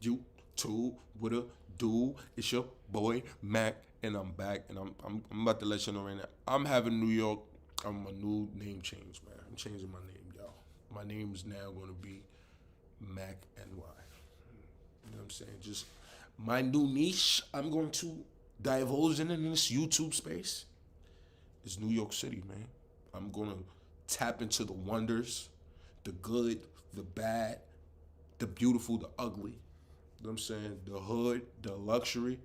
YouTube with a do. It's your boy Mac, and I'm back, and I'm about to let you know right now. I'm having New York. I'm a new name change, man. I'm changing my name, y'all. My name is now going to be Mac NY. You know what I'm saying? Just my new niche. I'm going to divulge in this YouTube space. Is New York City, man. I'm gonna tap into the wonders, the good, the bad, the beautiful, the ugly. You know what I'm saying? The hood, the luxury,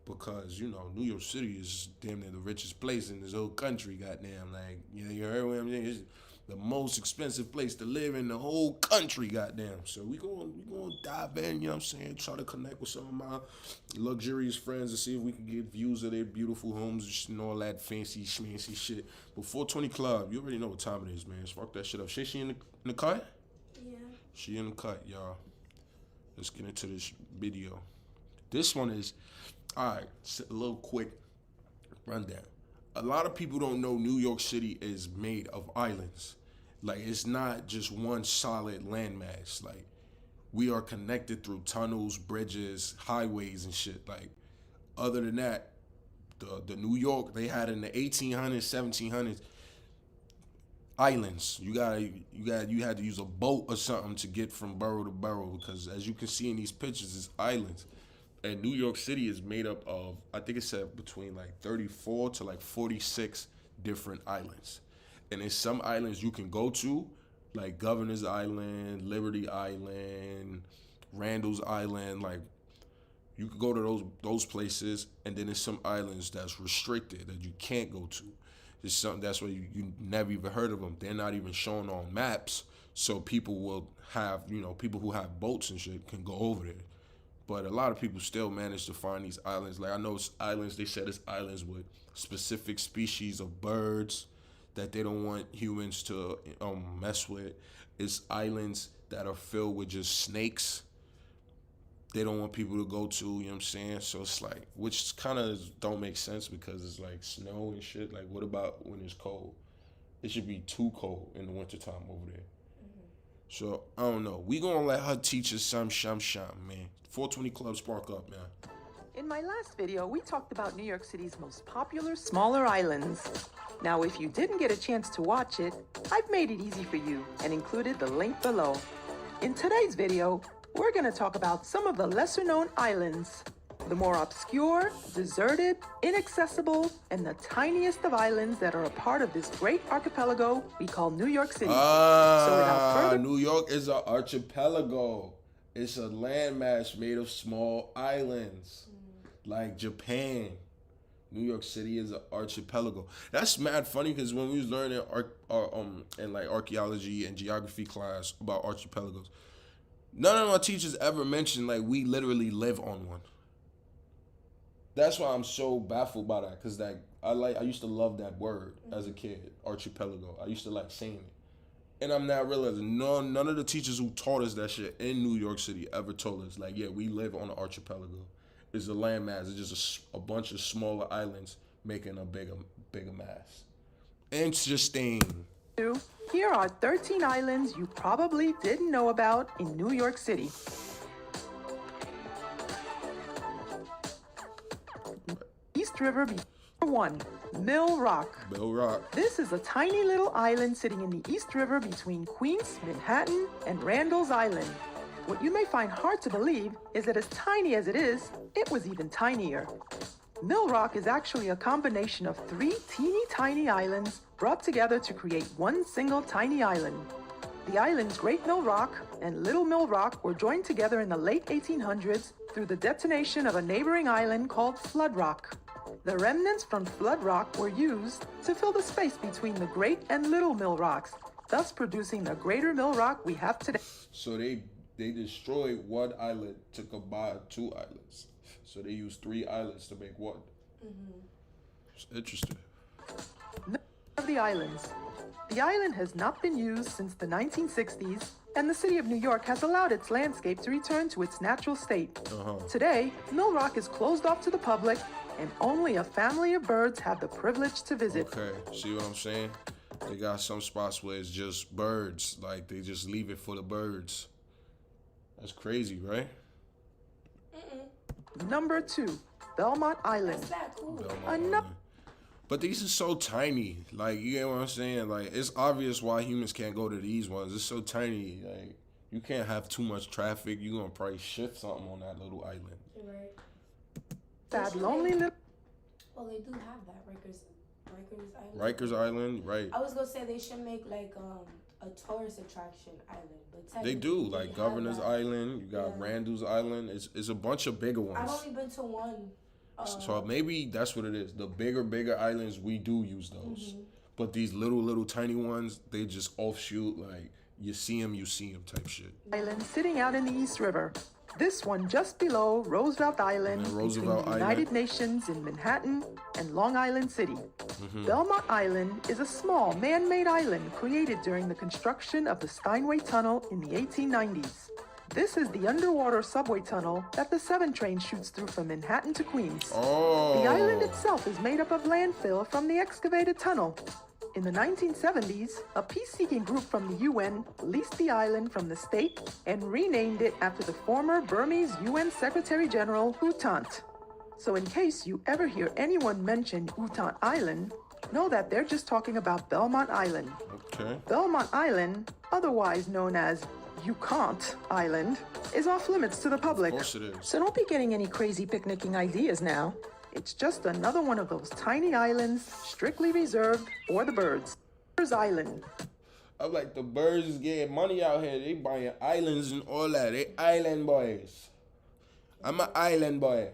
because New York City is damn near the richest place in this whole country. Goddamn, like you heard what I'm saying? It's the most expensive place to live in the whole country. Goddamn. So we gonna dive in. You know what I'm saying? Try to connect with some of my luxurious friends to see if we can get views of their beautiful homes and all that fancy schmancy shit. But 420 Club, you already know what time it is, man. Fuck that shit up. She in the cut? Yeah. She in the cut, y'all. Let's get into this video. This one is, all right, a little quick rundown. A lot of people don't know New York City is made of islands. Like, it's not just one solid landmass. Like, we are connected through tunnels, bridges, highways, and shit. Like, other than that, the New York they had in the 1800s, 1700s, islands. You had to use a boat or something to get from borough to borough because as you can see in these pictures, it's islands. And New York City is made up of, I think it said between like 34 to like 46 different islands. And there's some islands you can go to, like Governor's Island, Liberty Island, Randall's Island, like you can go to those places, and then there's some islands that's restricted that you can't go to. It's something that's why you never even heard of them. They're not even shown on maps, so people will have people who have boats and shit can go over there. But a lot of people still manage to find these islands. Like I know it's islands. They said it's islands with specific species of birds that they don't want humans to mess with. It's islands that are filled with just snakes they don't want people to go to, you know what I'm saying? So it's like, which kind of don't make sense because it's like snow and shit. Like, what about when it's cold? It should be too cold in the wintertime over there. So, I don't know. We gonna let her teach us some man. 420 Club spark up, man. In my last video, we talked about New York City's most popular smaller islands. Now, if you didn't get a chance to watch it, I've made it easy for you and included the link below. In today's video, we're going to talk about some of the lesser-known islands, the more obscure, deserted, inaccessible, and the tiniest of islands that are a part of this great archipelago we call New York City. So without further... New York is an archipelago. It's a landmass made of small islands, like Japan. New York City is an archipelago. That's mad funny because when we was learning in like archaeology and geography class about archipelagos, none of our teachers ever mentioned like we literally live on one. That's why I'm so baffled by that, cause like I used to love that word as a kid, archipelago. I used to like saying it, and I'm not realizing none of the teachers who taught us that shit in New York City ever told us like, yeah, we live on an archipelago. It's a landmass. It's just a bunch of smaller islands making a bigger mass. Interesting. Here are 13 islands you probably didn't know about in New York City. East River, 1, Mill Rock. Mill Rock. This is a tiny little island sitting in the East River between Queens, Manhattan, and Randall's Island. What you may find hard to believe is that as tiny as it is, it was even tinier. Mill Rock is actually a combination of 3 teeny tiny islands brought together to create one single tiny island. The islands Great Mill Rock and Little Mill Rock were joined together in the late 1800s through the detonation of a neighboring island called Flood Rock. The remnants from Flood Rock were used to fill the space between the Great and Little Mill Rocks, thus producing the Greater Mill Rock we have today. So they destroyed one island to combine 2 islands. So they used 3 islands to make one. It's interesting. Of the islands. The island has not been used since the 1960s, and the city of New York has allowed its landscape to return to its natural state. Today, Mill Rock is closed off to the public, and only a family of birds have the privilege to visit. Okay, see what I'm saying? They got some spots where it's just birds, like they just leave it for the birds. That's crazy, right? Number 2, Belmont Island. That's that cool. Belmont Ano- Island. But these are so tiny. Like, you get what I'm saying? Like, it's obvious why humans can't go to these ones. It's so tiny. Like, you can't have too much traffic. You're going to probably shift something on that little island. You're right. Sad, lonely little. Well, they do have that, Rikers Island. Rikers Island, right. I was gonna say they should make like a tourist attraction island, but They do. technically Like, have Governor's that. Island. You got Yeah. Randall's Island. It's a bunch of bigger I've ones. only been to one. So maybe that's what it is. The bigger islands, we do use those. But these little tiny ones, they just offshoot. Like, you see them type shit. Island sitting out in the East River. This one just below Roosevelt Island, And Roosevelt between the Island. United Nations in Manhattan and Long Island City. Belmont Island is a small man-made island created during the construction of the Steinway Tunnel in the 1890s. This is the underwater subway tunnel that the 7 train shoots through from Manhattan to Queens. Oh. The island itself is made up of landfill from the excavated tunnel. In the 1970s, a peace-seeking group from the UN leased the island from the state and renamed it after the former Burmese UN Secretary General U Thant. So in case you ever hear anyone mention U Thant Island, know that they're just talking about Belmont Island. Okay. Belmont Island, otherwise known as You Can't Island, is off limits to the public. Of course it is. So don't be getting any crazy picnicking ideas now. It's just another one of those tiny islands strictly reserved for the birds. Birds Island. I'm like, the birds is getting money out here. They buying islands and all that. They island boys. I'm an island boy.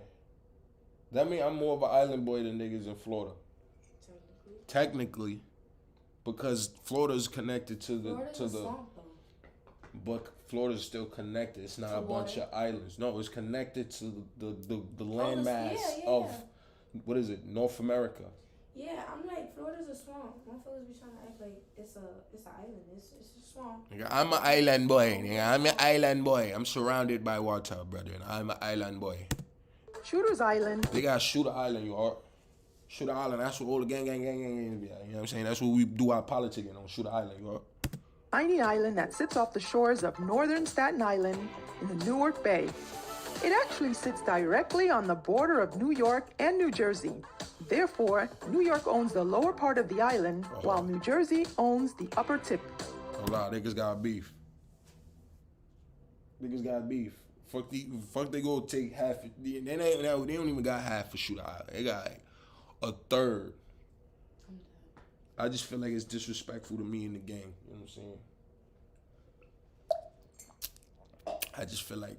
That means I'm more of an island boy than niggas in Florida. Technically. Because Florida's connected to the Florida's to a the swamp, though. but Florida's still connected. It's not a bunch water. of islands. No, it's connected to the Oh, landmass yeah. of what is it? North America. Yeah, I'm like, Florida's a swamp. Motherfuckers be trying to act like it's an island. It's a swamp. Nigga, I'm an island boy. Nigga, I'm an island boy. I'm surrounded by water, brother. I'm an island boy. Shooter's Island. They got Shooter Island, you heard? Shooter Island, that's what all the gang be at. You know what I'm saying? That's what we do our politicking on, Shooter Island, you heard? Tiny island that sits off the shores of northern Staten Island in the Newark Bay. It actually sits directly on the border of New York and New Jersey. Therefore, New York owns the lower part of the island, while New Jersey owns the upper tip. A lot of niggas got beef. Niggas got beef. Fuck they go take half. They don't even got half for Shooter Island. They got like a third. I just feel like it's disrespectful to me in the game. You know what I'm saying? I just feel like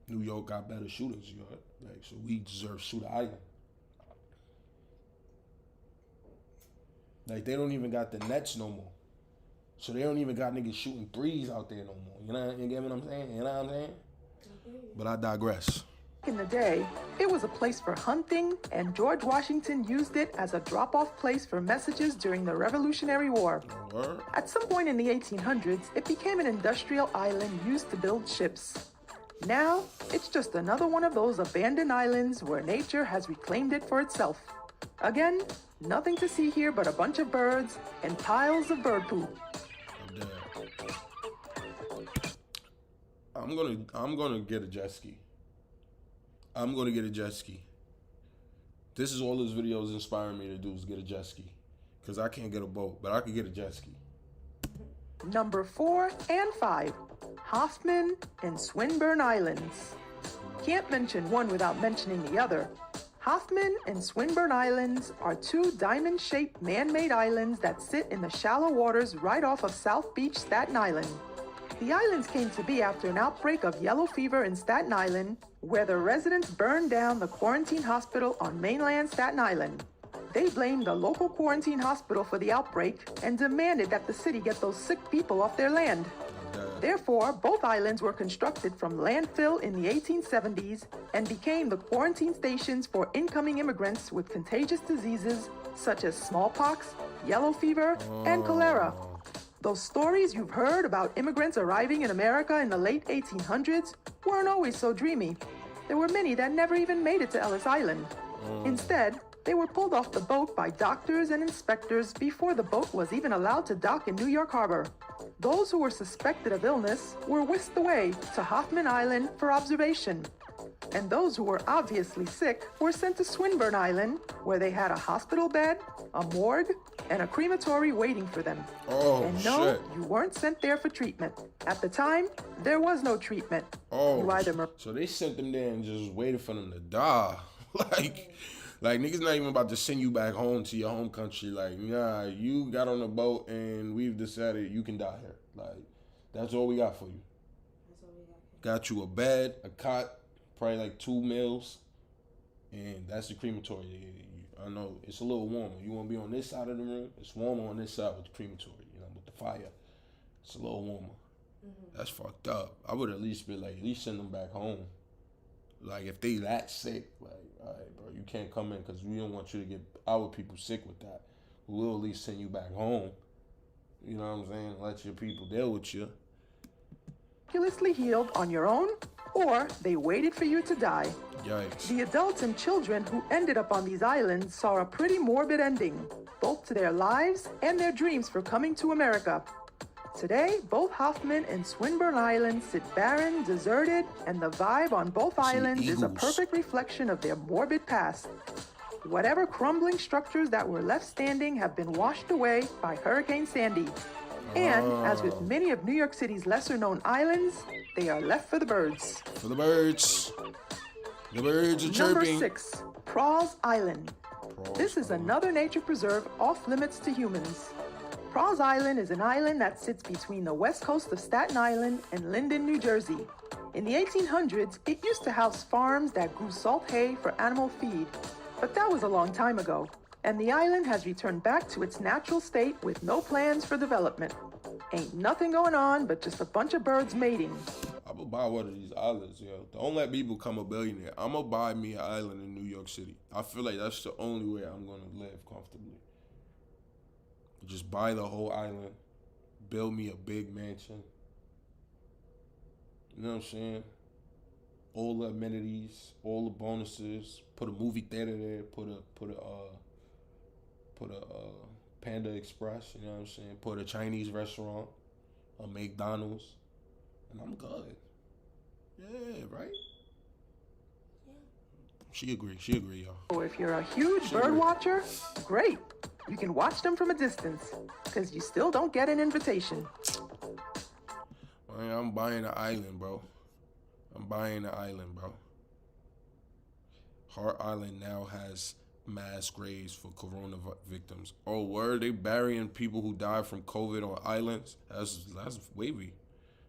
New York got better shooters, you know? Like, so we deserve Shooter Island. Like, they don't even got the nets no more. So they don't even got niggas shooting threes out there no more. You get what I'm saying? You know what I'm saying? But I digress. Back in the day, it was a place for hunting, and George Washington used it as a drop-off place for messages during the Revolutionary War. Word? At some point in the 1800s, it became an industrial island used to build ships. Now, it's just another one of those abandoned islands where nature has reclaimed it for itself. Again, nothing to see here but a bunch of birds and piles of bird poop. I'm dead. I'm gonna get a jet ski. I'm gonna get a jet ski. This is all this video is inspiring me to do is get a jet ski. Cause I can't get a boat, but I can get a jet ski. Number 4 and 5, Hoffman and Swinburne Islands. Can't mention one without mentioning the other. Hoffman and Swinburne Islands are 2 diamond-shaped man-made islands that sit in the shallow waters right off of South Beach, Staten Island. The islands came to be after an outbreak of yellow fever in Staten Island, where the residents burned down the quarantine hospital on mainland Staten Island. They blamed the local quarantine hospital for the outbreak and demanded that the city get those sick people off their land. Therefore, both islands were constructed from landfill in the 1870s and became the quarantine stations for incoming immigrants with contagious diseases such as smallpox, yellow fever, and cholera. Those stories you've heard about immigrants arriving in America in the late 1800s weren't always so dreamy. There were many that never even made it to Ellis Island. Instead, they were pulled off the boat by doctors and inspectors before the boat was even allowed to dock in New York Harbor. Those who were suspected of illness were whisked away to Hoffman Island for observation. And those who were obviously sick were sent to Swinburne Island, where they had a hospital bed, a morgue, and a crematory waiting for them. Oh, and no, shit. you weren't sent there for treatment. At the time, there was no treatment. Oh, You either so they sent them there and just waited for them to die. like niggas not even about to send you back home to your home country. Like, nah, you got on a boat and we've decided you can die here. Like, that's all we got for you. That's all we got. Got you a bed, a cot, probably like 2 meals, and that's the crematory. I know it's a little warmer. You want to be on this side of the room? It's warmer on this side with the crematory, with the fire. It's a little warmer. Mm-hmm. That's fucked up. I would at least be like, at least send them back home. Like, if they that sick, like, all right, bro, you can't come in because we don't want you to get our people sick with that. We'll at least send you back home. You know what I'm saying? Let your people deal with you. miraculously healed on your own, or they waited for you to die. Yikes. The adults and children who ended up on these islands saw a pretty morbid ending, both to their lives and their dreams for coming to America. Today, both Hoffman and Swinburne Islands sit barren, deserted, and the vibe on both islands is a eagles. perfect reflection of their morbid past. Whatever crumbling structures that were left standing have been washed away by Hurricane Sandy. And, as with many of New York City's lesser-known islands, they are left for the birds. For the birds. The birds are Number chirping. 6, Prawls Island. Prawls This is Island. another nature preserve off limits to humans. Prawls Island is an island that sits between the west coast of Staten Island and Linden, New Jersey. In the 1800s, it used to house farms that grew salt hay for animal feed. But that was a long time ago, and the island has returned back to its natural state with no plans for development. Ain't nothing going on but just a bunch of birds mating. I'm gonna buy one of these islands, yo. Don't let me become a billionaire. I'm gonna buy me an island in New York City. I feel like that's the only way I'm gonna live comfortably. Just buy the whole island, build me a big mansion. You know what I'm saying? All the amenities, all the bonuses. Put a movie theater there. Put a Panda Express. You know what I'm saying? Put a Chinese restaurant, a McDonald's, and I'm good. Yeah, right. Yeah. She agree, y'all. Or if you're a huge bird watcher, great. You can watch them from a distance, because you still don't get an invitation. Man, I'm buying an island, bro. I'm buying an island, bro. Hart Island now has mass graves for corona victims. Oh, word? They burying people who died from COVID on islands? That's wavy.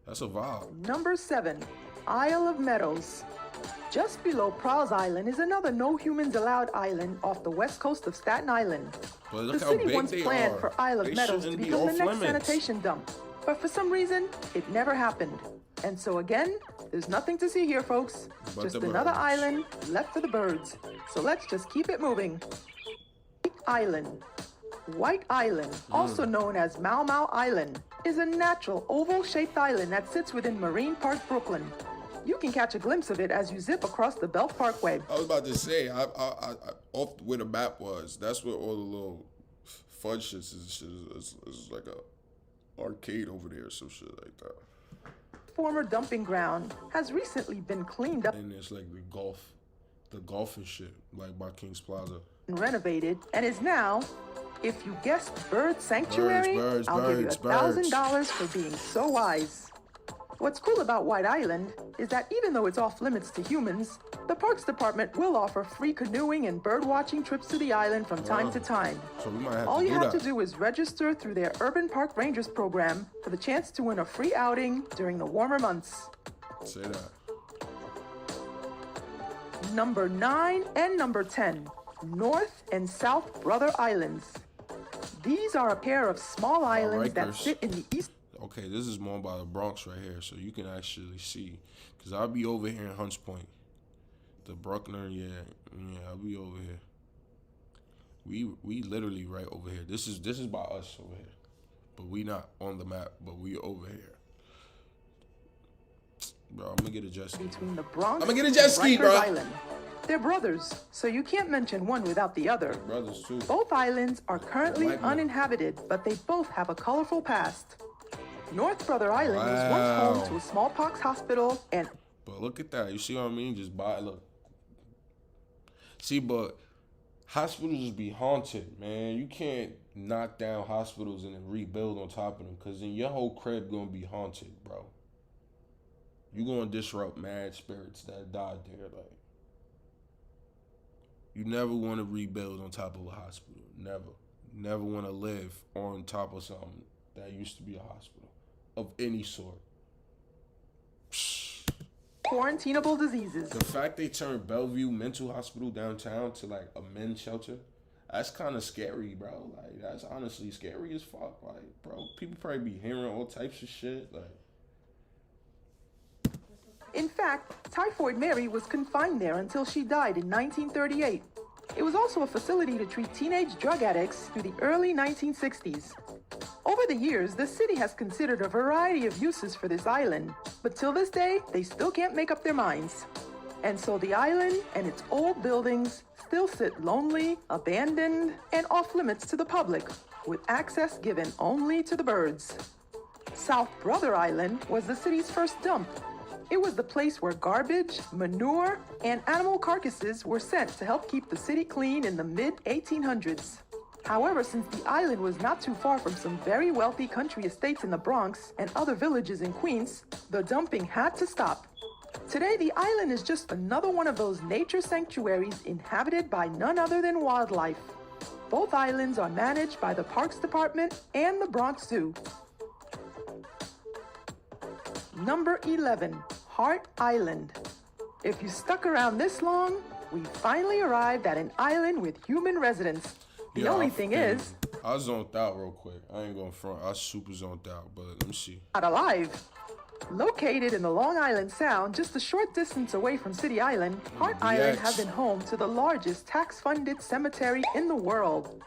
That's a vibe. Number 7, Isle of Meadows. Just below Prawls Island is another no humans allowed island off the west coast of Staten Island. But The look how city big once they planned are. for Isle of They Meadows to shouldn't be become the off next limits. sanitation dump. But for some reason, it never happened. And so again, there's nothing to see here, folks. But Just the another birds. island left for the birds. So let's just keep it moving. White Island. White Island, also known as Mao Mao Island, is a natural oval-shaped island that sits within Marine Park, Brooklyn. You can catch a glimpse of it as you zip across the Belt Parkway. I was about to say, I off where the map was, that's where all the little fun shits is. It's like a arcade over there or some shit like that. Former dumping ground has recently been cleaned up And it's like the golf and shit, like by King's Plaza. and renovated, and is now, if you guessed bird sanctuary, Birds, I'll give you birds, $1,000 for being so wise. What's cool about White Island is that even though it's off limits to humans, the Parks Department will offer free canoeing and bird watching trips to the island from time to time. So we might have All to you do have that. to do is register through their Urban Park Rangers program for the chance to win a free outing during the warmer months. Say that. Number 9 and number 10, North and South Brother Islands. These are a pair of small islands that Rikers. sit in the east. Okay, this is more by the Bronx right here, so you can actually see. Because I'll be over here in Hunts Point. The Bruckner, yeah, I'll be over here. We literally right over here. This is by us over here. But we not on the map, but we over here. Bro, I'm gonna get a jet ski. Between the Bronx I'ma get a jet and ski, Rikers bro. Island. They're brothers, so you can't mention one without the other. Brothers too. Both islands are currently Like me. uninhabited, but they both have a colorful past. North Brother Island was Wow. once home to a smallpox hospital and But look at that. You see what I mean? Just buy. Look. See, but hospitals just be haunted, man. You can't knock down hospitals and then rebuild on top of them, because then your whole crib gonna be haunted, bro. You gonna disrupt mad spirits that died there. Like, you never want to rebuild on top of a hospital. Never. You never want to live on top of something that used to be a hospital of any sort. Quarantinable diseases. The fact they turned Bellevue Mental Hospital downtown to like a men's shelter, that's kind of scary, bro. Like, that's honestly scary as fuck. Like, bro, people probably be hearing all types of shit. Like, In fact, Typhoid Mary was confined there until she died in 1938. It was also a facility to treat teenage drug addicts through the early 1960s. Over the years, the city has considered a variety of uses for this island, but till this day, they still can't make up their minds. And so the island and its old buildings still sit lonely, abandoned, and off limits to the public, with access given only to the birds. South Brother Island was the city's first dump. It was the place where garbage, manure, and animal carcasses were sent to help keep the city clean in the mid-1800s. However, since the island was not too far from some very wealthy country estates in the Bronx and other villages in Queens, the dumping had to stop. Today, the island is just another one of those nature sanctuaries inhabited by none other than wildlife. Both islands are managed by the Parks Department and the Bronx Zoo. Number 11, Hart Island. If you stuck around this long, we finally arrived at an island with human residents. The only thing is, I zoned out real quick. I ain't going front. I super zoned out, but let me see. not alive. Located in the Long Island Sound, just a short distance away from City Island, Hart Island has been home to the largest tax-funded cemetery in the world.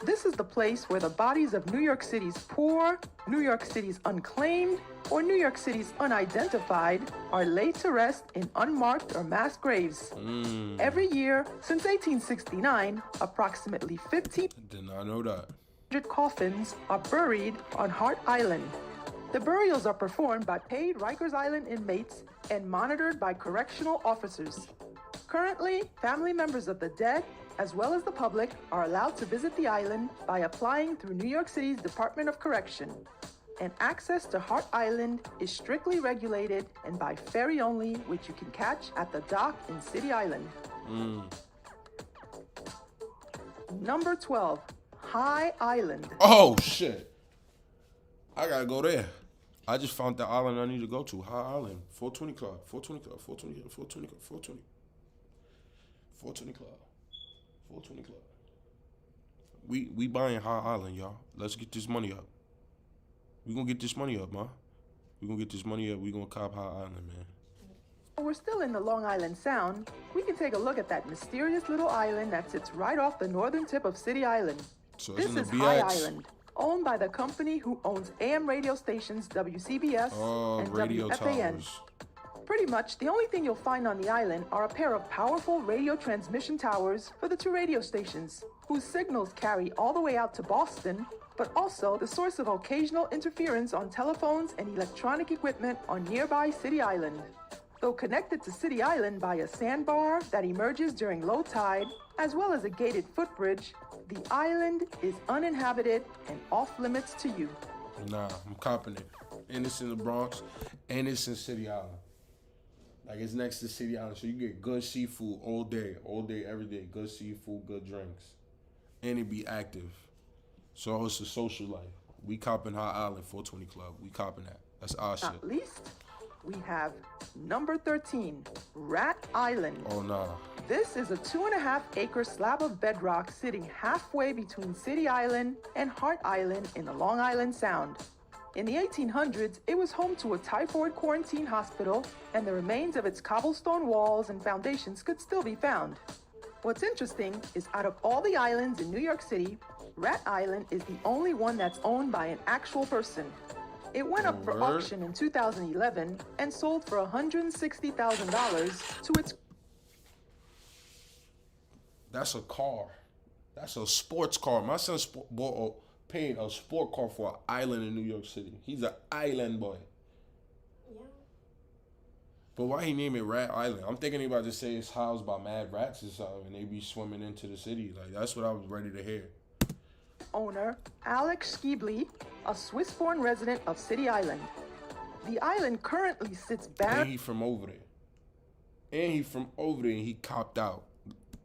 This is the place where the bodies of New York City's poor, New York City's unclaimed, or New York City's unidentified are laid to rest in unmarked or mass graves. Every year since 1869, approximately 1,500 Did not know that. coffins are buried on Hart Island. The burials are performed by paid Rikers Island inmates and monitored by correctional officers. Currently, family members of the dead, as well as the public, are allowed to visit the island by applying through New York City's Department of Correction. And access to Hart Island is strictly regulated and by ferry only, which you can catch at the dock in City Island. Number 12, High Island. Oh, shit. I gotta go there. I just found the island I need to go to. High Island. 420 Club. 420 Club. 420 Club. 420 Club. 420. 420 Club. 420 Club. We buying High Island, y'all. Let's get this money up. We gonna get this money up, man. We gonna get this money up. We gonna cop High Island, man. We're still in the Long Island Sound. We can take a look at that mysterious little island that sits right off the northern tip of City Island. So This is High Island, owned by the company who owns AM radio stations WCBS and radio WFAN. towers. Pretty much, the only thing you'll find on the island are a pair of powerful radio transmission towers for the two radio stations, whose signals carry all the way out to Boston, but also the source of occasional interference on telephones and electronic equipment on nearby City Island. Though connected to City Island by a sandbar that emerges during low tide, as well as a gated footbridge, the island is uninhabited and off limits to you. Nah, I'm copping it. And it's in the Bronx, and it's in City Island. Like, it's next to City Island, so you get good seafood all day, every day. Good seafood, good drinks. And it be active. So it's a social life. We copping High Island 420 Club. We copping that. That's our shit. Not least, we have number 13, Rat Island. Oh, nah. This is a 2.5-acre slab of bedrock sitting halfway between City Island and Hart Island in the Long Island Sound. In the 1800s, it was home to a typhoid quarantine hospital, and the remains of its cobblestone walls and foundations could still be found. What's interesting is out of all the islands in New York City, Rat Island is the only one that's owned by an actual person. It went up for auction in 2011 and sold for $160,000 to its... That's a car. That's a sports car. My son paid a sport car for an island in New York City. He's an island boy. Yeah. But why he name it Rat Island? I'm thinking he about to say it's housed by mad rats or something, and they be swimming into the city. Like, that's what I was ready to hear. Owner Alex Schieble, a Swiss-born resident of City Island. The island currently sits And barren. he from over there. And he copped out.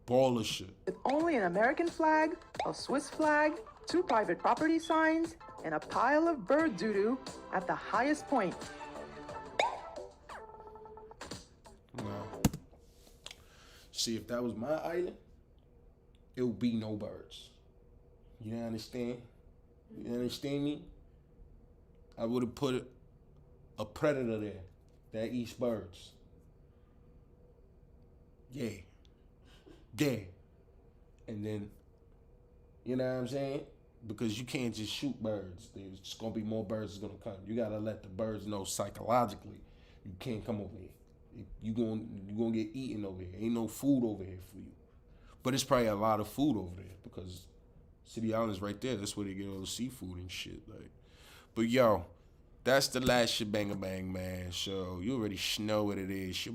Baller shit. With only an American flag, a Swiss flag, 2 private property signs, and a pile of bird doo-doo at the highest point. Nah. See, if that was my island, it would be no birds. You understand? You understand me? I would have put a predator there that eats birds. Yeah. Yeah. And then, you know what I'm saying? Because you can't just shoot birds. There's just gonna be more birds that's gonna come. You gotta let the birds know psychologically you can't come over here. You gonna get eaten over here. Ain't no food over here for you. But it's probably a lot of food over there because City Island's right there. That's where they get all the seafood and shit. Like, but yo, that's the last shit bang, man. So you already know what it is.